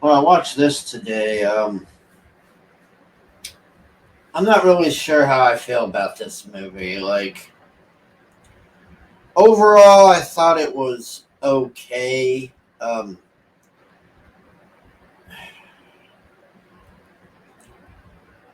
Well, I watched this today. I'm not really sure how I feel about this movie. Like, overall, I thought it was okay.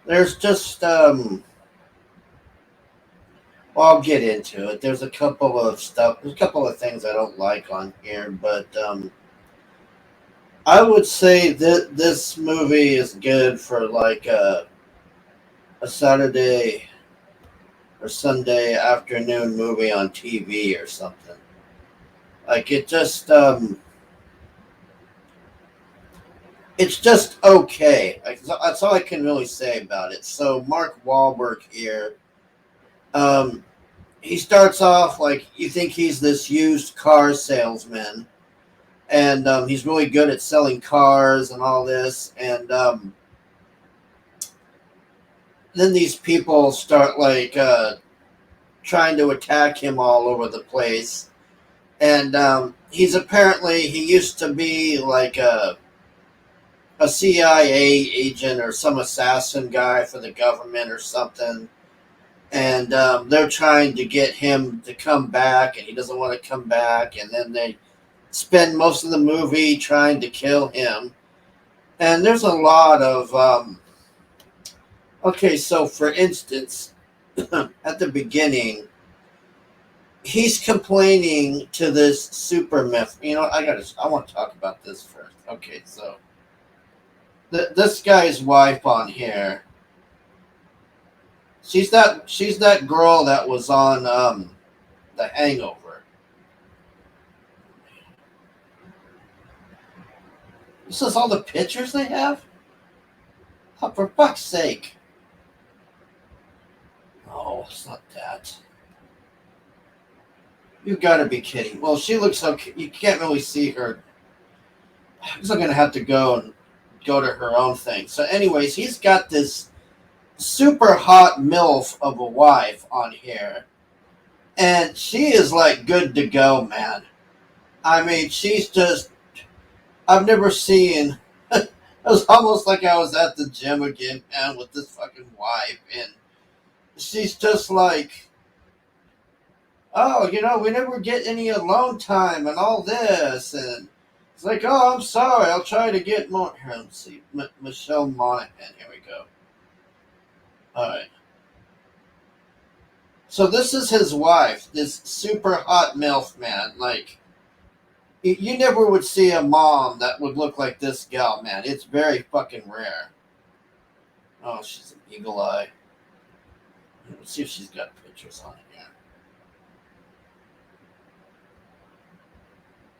There's just, well, I'll get into it. There's a couple of things I don't like on here, but I would say that this movie is good for like a Saturday or Sunday afternoon movie on TV or something. Like it's just okay. Like, that's all I can really say about it. So Mark Wahlberg here, um, he starts off like you think he's this used car salesman, and he's really good at selling cars and all this. And then these people start like trying to attack him all over the place. And he used to be like a CIA agent or some assassin guy for the government or something. And they're trying to get him to come back, and he doesn't want to come back. And then they spend most of the movie trying to kill him. And there's a lot of. Okay, so for instance, at the beginning, he's complaining to this super myth. I want to talk about this first. Okay, so this guy's wife on here. She's that girl that was on the Hangover. This is all the pictures they have. Oh, for fuck's sake! Oh, it's not that. You gotta be kidding. Well, she looks okay. You can't really see her. I'm still gonna have to go to her own thing. So, anyways, he's got this super hot MILF of a wife on here. And she is like good to go, man. I mean, she's just. I've never seen. It was almost like I was at the gym again, man, with this fucking wife. And she's just like, oh, we never get any alone time and all this. And it's like, oh, I'm sorry. I'll try to get more. Here, let's see. Michelle Monaghan. Here we go. All right. So this is his wife, this super hot MILF man. Like, you never would see a mom that would look like this gal, man. It's very fucking rare. Oh, she's an eagle eye. Let's see if she's got pictures on it here.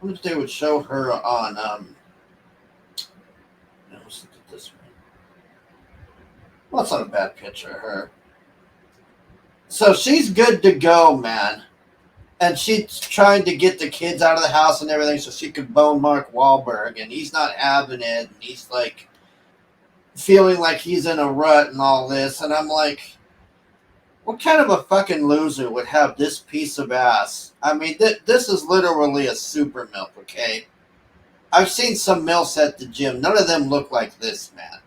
I wonder if they would show her on. Let's look at this one. Well, that's not a bad picture of her. So she's good to go, man. And she's trying to get the kids out of the house and everything so she could bone Mark Wahlberg, and he's not having it, and he's like feeling like he's in a rut and all this, and I'm like, what kind of a fucking loser would have this piece of ass? I mean, this is literally a super MILF, okay? I've seen some MILFs at the gym. None of them look like this, man.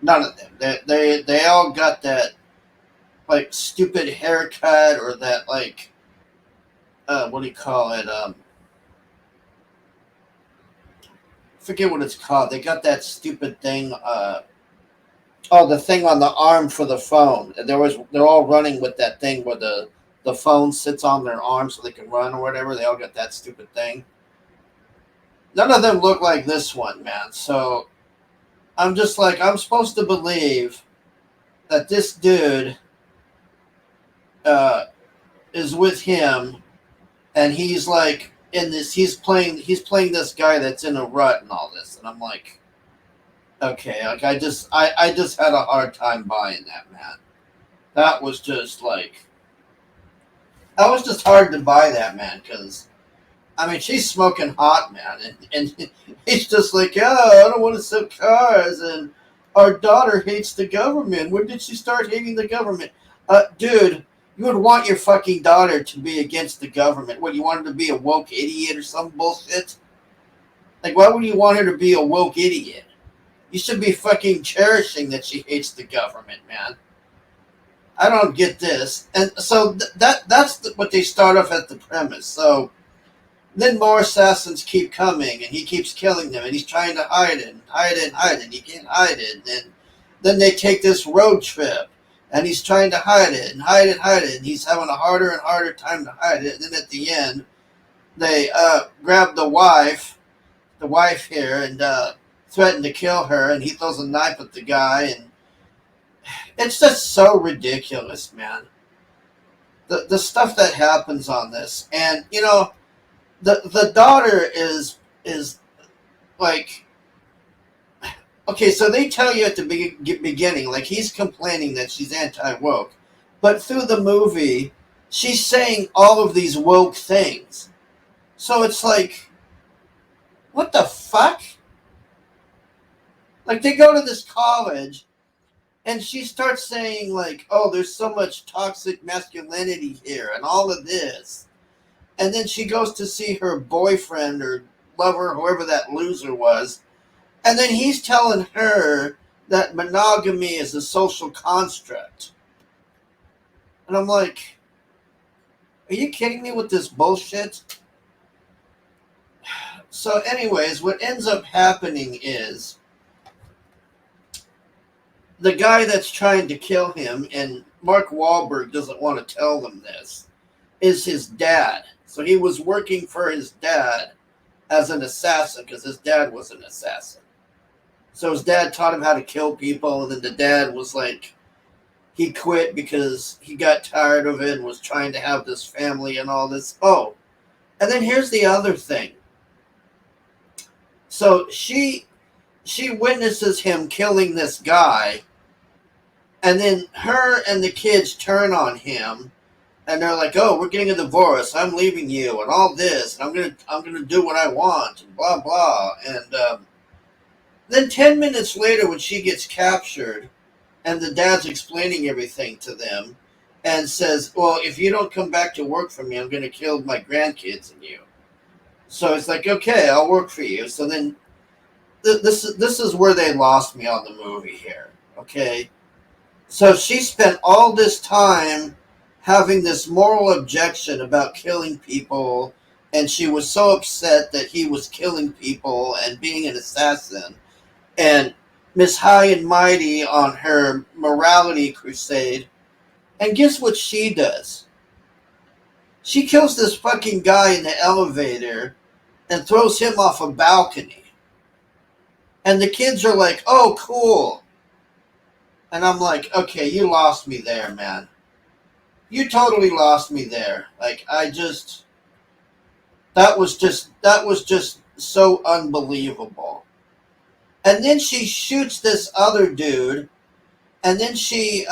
None of them. They all got that like stupid haircut or that like what do you call it? Forget what it's called. They got that stupid thing. The thing on the arm for the phone. They're all running with that thing where the phone sits on their arm so they can run or whatever. They all got that stupid thing. None of them look like this one, man. So I'm just like, I'm supposed to believe that this dude uh, is with him, and he's like in this. He's playing this guy that's in a rut and all this, and I'm like, okay, like I just had a hard time buying that, man. That was just like that was just hard to buy that, man, because I mean she's smoking hot, man, and he's just like, yeah, I don't want to sell cars, and our daughter hates the government. When did she start hating the government? Dude, you would want your fucking daughter to be against the government. What, you want her to be a woke idiot or some bullshit? Like, why would you want her to be a woke idiot? You should be fucking cherishing that she hates the government, man. I don't get this. And so that's what they start off at the premise. So then more assassins keep coming, and he keeps killing them, and he's trying to hide it, and hide it, and hide it. And he can't hide it. And then they take this road trip, and he's trying to hide it, and hide it, hide it. And he's having a harder and harder time to hide it. And then at the end, they grab the wife here, and threaten to kill her, and he throws a knife at the guy, and it's just so ridiculous, man. The stuff that happens on this, and the daughter is like, okay, so they tell you at the beginning, like, he's complaining that she's anti-woke, but through the movie, she's saying all of these woke things. So it's like, what the fuck? Like, they go to this college, and she starts saying, like, oh, there's so much toxic masculinity here, and all of this. And then she goes to see her boyfriend or lover, whoever that loser was, and then he's telling her that monogamy is a social construct. And I'm like, are you kidding me with this bullshit? So anyways, what ends up happening is the guy that's trying to kill him, and Mark Wahlberg doesn't want to tell them this, is his dad. So he was working for his dad as an assassin because his dad was an assassin. So his dad taught him how to kill people, and then the dad was like, he quit because he got tired of it and was trying to have this family and all this. Oh, and then here's the other thing. So she witnesses him killing this guy, and then her and the kids turn on him, and they're like, "Oh, we're getting a divorce. I'm leaving you, and all this, and I'm gonna do what I want, and blah blah." And then 10 minutes later, when she gets captured, and the dad's explaining everything to them, and says, "Well, if you don't come back to work for me, I'm gonna kill my grandkids and you." So it's like, okay, I'll work for you. So then, this is where they lost me on the movie here. Okay. So she spent all this time having this moral objection about killing people, and she was so upset that he was killing people and being an assassin, and Miss High and Mighty on her morality crusade. And guess what she does? She kills this fucking guy in the elevator and throws him off a balcony. And the kids are like, oh, cool. And I'm like, okay, you lost me there, man. You totally lost me there. Like, that was just so unbelievable. And then she shoots this other dude, and then she,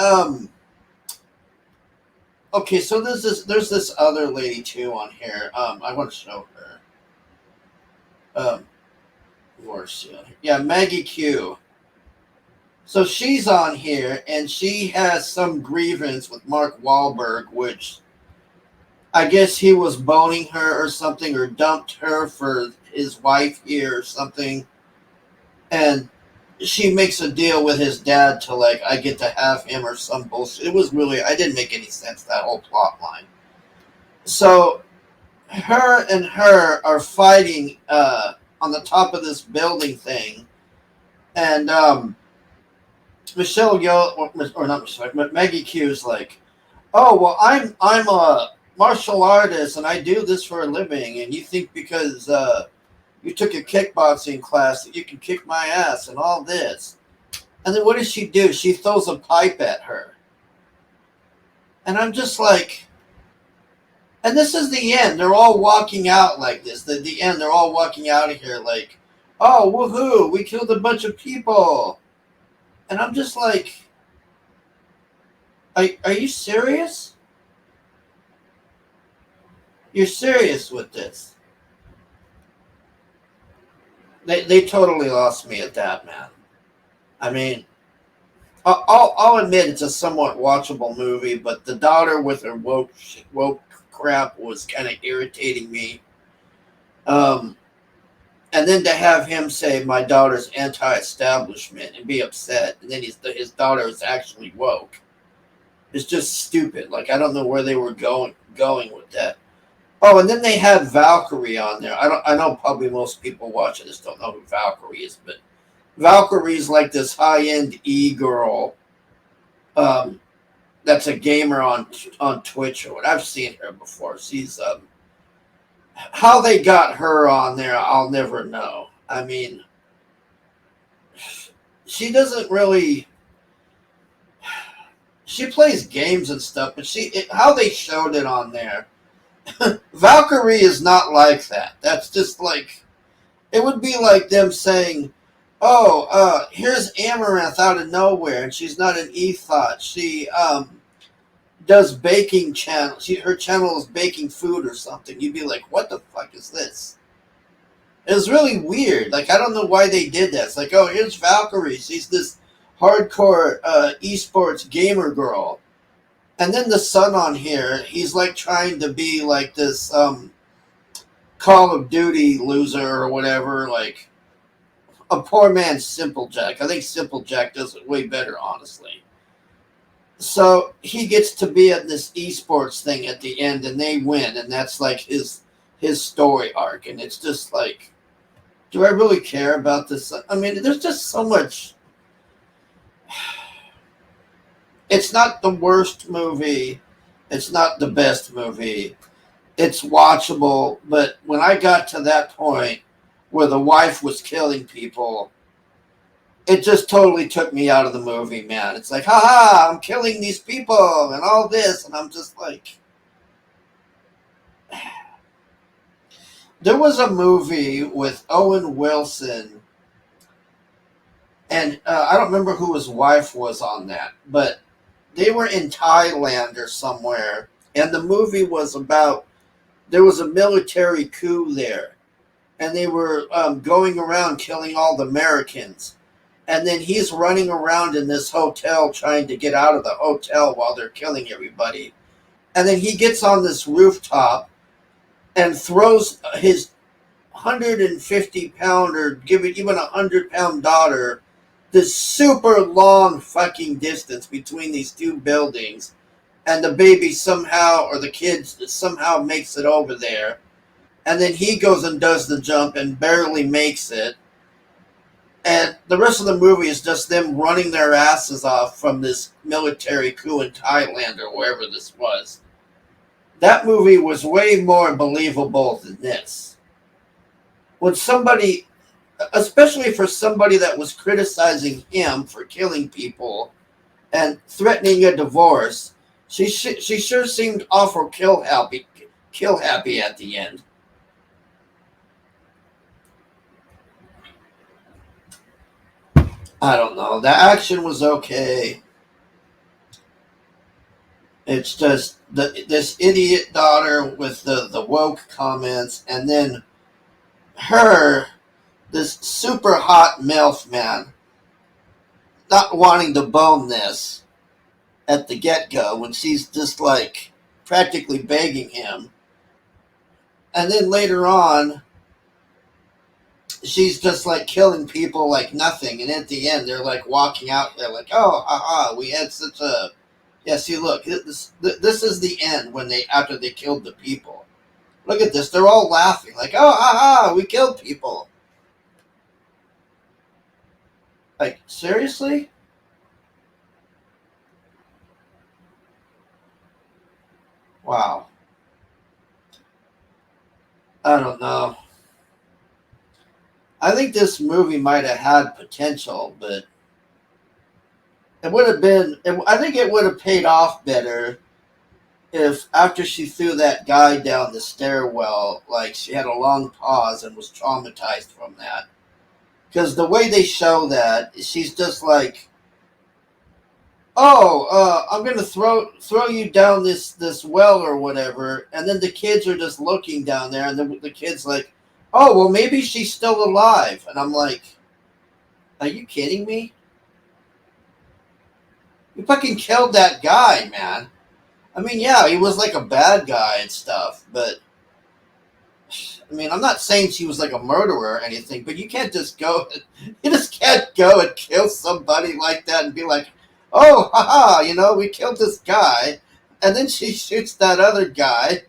okay, so there's this other lady too on here. I want to show her. Where's she on here? Yeah, Maggie Q. So she's on here, and she has some grievance with Mark Wahlberg, which I guess he was boning her or something, or dumped her for his wife here or something. And she makes a deal with his dad to, like, I get to have him or some bullshit. It was really, I didn't make any sense, that whole plot line. So her and her are fighting on the top of this building thing. And Michelle Yeoh, or not Michelle, but Maggie Q's like, oh, well, I'm a martial artist and I do this for a living, and you think because you took a kickboxing class that you can kick my ass and all this. And then what does she do? She throws a pipe at her. And I'm just like, and this is the end. They're all walking out like this. The end, they're all walking out of here like, oh, woohoo, we killed a bunch of people. And I'm just like, are you serious? You're serious with this? They totally lost me at that, man. I mean, I'll admit it's a somewhat watchable movie, but the daughter with her woke crap was kind of irritating me. And And then to have him say my daughter's anti-establishment and be upset, and then his daughter is actually woke. It's just stupid. Like I don't know where they were going with that. Oh, and then they had Valkyrie on there. I know probably most people watching this don't know who Valkyrie is, but Valkyrie's like this high end girl. Um, that's a gamer on Twitch or what. I've seen her before. She's how they got her on there. I'll never know. I mean, she doesn't really. She plays games and stuff, but how they showed it on there. Valkyrie is not like that. That's just like it would be like them saying, "Oh, here's Amaranth out of nowhere, and she's not an ethot. She does baking channel. Her channel is baking food or something." You'd be like, "What the fuck is this?" It was really weird. Like I don't know why they did that. It's like, "Oh, here's Valkyrie. She's this hardcore esports gamer girl." And then the son on here, he's like trying to be like this Call of Duty loser or whatever, like a poor man's Simple Jack. I think Simple Jack does it way better, honestly. So he gets to be at this esports thing at the end, and they win, and that's like his story arc, and it's just like, do I really care about this? I mean, there's just so much. It's not the worst movie. It's not the best movie. It's watchable, but when I got to that point where the wife was killing people, it just totally took me out of the movie, man. It's like, haha, I'm killing these people and all this, and I'm just like, there was a movie with Owen Wilson, and I don't remember who his wife was on that, but they were in Thailand or somewhere, and the movie was about there was a military coup there, and they were going around killing all the Americans. And then he's running around in this hotel trying to get out of the hotel while they're killing everybody. And then he gets on this rooftop and throws his 150-pound or give it even 100-pound daughter this super long fucking distance between these two buildings. And the baby somehow, or the kid somehow makes it over there. And then he goes and does the jump and barely makes it. And the rest of the movie is just them running their asses off from this military coup in Thailand or wherever this was. That movie was way more believable than this. When somebody, especially for somebody that was criticizing him for killing people and threatening a divorce, she sure seemed awful kill happy at the end. I don't know. The action was okay. It's just this idiot daughter with the woke comments, and then her, this super hot MILF man, not wanting to bone this at the get-go when she's just like practically begging him. And then later on, she's just like killing people like nothing. And at the end, they're like walking out there like, oh, haha, we had such a... Yeah, see, look, this is the end when after they killed the people. Look at this. They're all laughing like, oh, haha, we killed people. Like, seriously? Wow. I don't know. I think this movie might have had potential, but it would have been. I think it would have paid off better if after she threw that guy down the stairwell, like she had a long pause and was traumatized from that. Because the way they show that, she's just like, "Oh, I'm gonna throw you down this well or whatever," and then the kids are just looking down there, and the kid's like, "Oh, well, maybe she's still alive," and I'm like, "Are you kidding me? You fucking killed that guy, man." I mean, yeah, he was like a bad guy and stuff, but I mean, I'm not saying she was like a murderer or anything, but you can't just go. You just can't go and kill somebody like that and be like, "Oh, haha, we killed this guy," and then she shoots that other guy,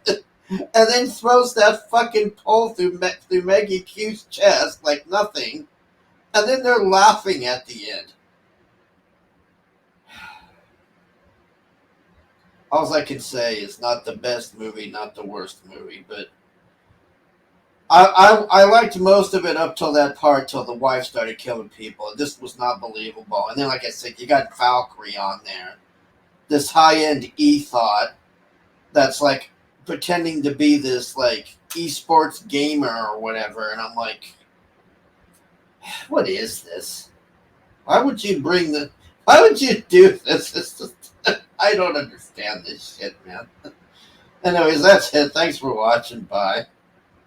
and then throws that fucking pole through Maggie Q's chest like nothing, and then they're laughing at the end. All I can say is not the best movie, not the worst movie, but I liked most of it up till that part, till the wife started killing people. This was not believable. And then, like I said, you got Valkyrie on there, this high end e-thought that's like pretending to be this like esports gamer or whatever, and I'm like, what is this? Why would you bring the? Why would you do this? I don't understand this shit, man. Anyways, that's it. Thanks for watching. Bye.